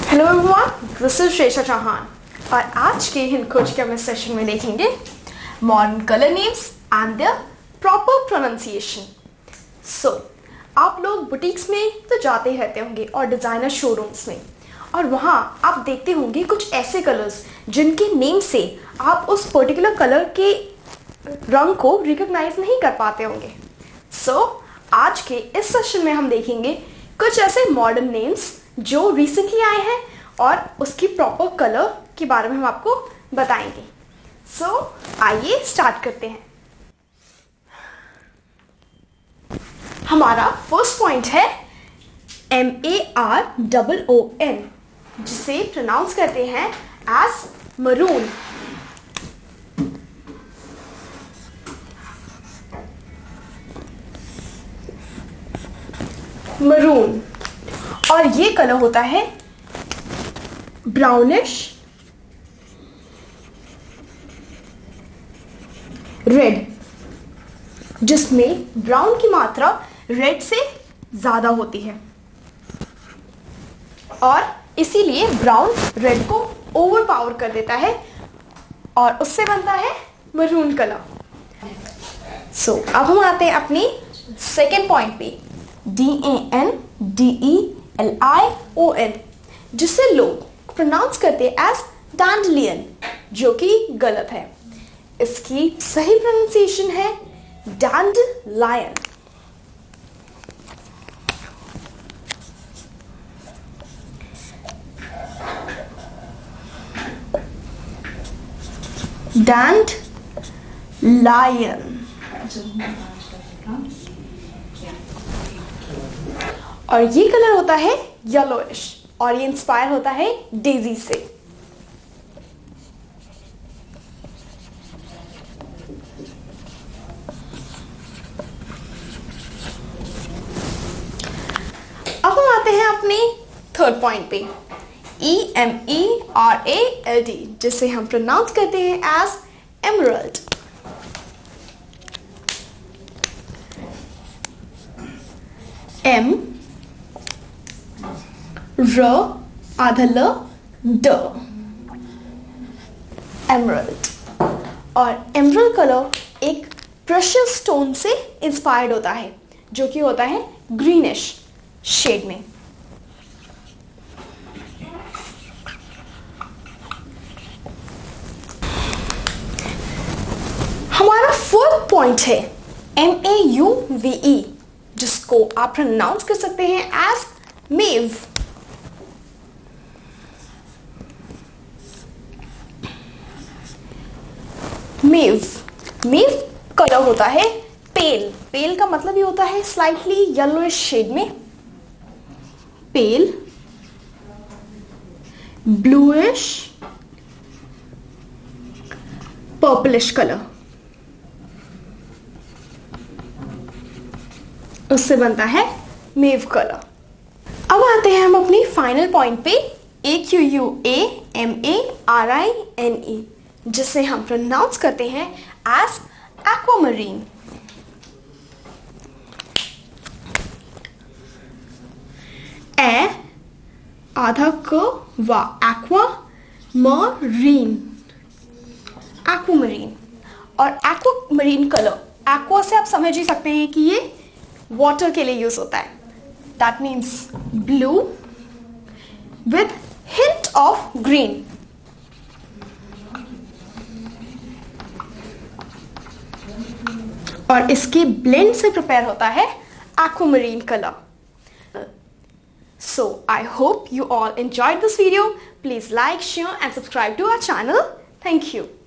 Hello everyone, this is शेषा चौहान और आज के हिनखोज के हम इस सेशन में देखेंगे modern colour names and their proper pronunciation. So आप लोग बुटीक्स में तो जाते ही रहते होंगे और डिज़ाइनर शोरूम्स में, और वहाँ आप देखते होंगे कुछ ऐसे कलर्स जिनके नेम से आप उस पर्टिकुलर कलर के रंग को रिकॉग्नाइज नहीं कर पाते होंगे। सो आज के इस सेशन में हम देखेंगे कुछ ऐसे मॉडर्न नेम्स जो रिसेंटली आए हैं और उसकी प्रॉपर कलर के बारे में हम आपको बताएंगे। सो आइए स्टार्ट करते हैं। हमारा फर्स्ट पॉइंट है MAROON, जिसे प्रोनाउंस करते हैं एज मरून। मरून, और ये कलर होता है ब्राउनिश रेड, जिसमें ब्राउन की मात्रा रेड से ज्यादा होती है और इसीलिए ब्राउन रेड को ओवरपावर कर देता है और उससे बनता है मरून कलर। सो अब हम आते हैं अपनी सेकेंड पॉइंट पे, DANDELION, जिसे लोग प्रोनाउंस करते हैं एज डैंडलियन, जो कि गलत है। इसकी सही प्रोनाउंसिएशन है डैंडलायन। डैंडलायन। और ये कलर होता है येलोइश और ये इंस्पायर होता है डेजी से। अब हम आते हैं अपने थर्ड पॉइंट पे, EMERALD, जिसे हम प्रोनाउंस करते हैं एज एमरल्ड। एमरल्ड। और एमरल्ड कलर एक प्रेशियस स्टोन से इंस्पायर्ड होता है, जो कि होता है ग्रीनिश शेड में। हमारा फोर्थ पॉइंट है MAUVE, जिसको आप प्रोनाउंस कर सकते हैं एज मेव। मेव कलर होता है पेल। पेल का मतलब ये होता है स्लाइटली येलोइश शेड में। पेल ब्लूइश पर्पलिश कलर, उससे बनता है मेव कलर। अब आते हैं हम अपनी फाइनल पॉइंट पे, AQUAMARINE, जिसे हम प्रोनाउंस करते हैं एज एक्वामरीन। ए आधा क वा, एक्वा मरीन, एक्वामरीन। और एक्वामरीन कलर, एक्वा से आप समझ ही सकते हैं कि ये वाटर के लिए यूज होता है। That means blue with hint of green. और इसके ब्लेंड से प्रिपेयर होता है aquamarine color. So I hope you all enjoyed this video. Please like, share and subscribe to our channel. Thank you.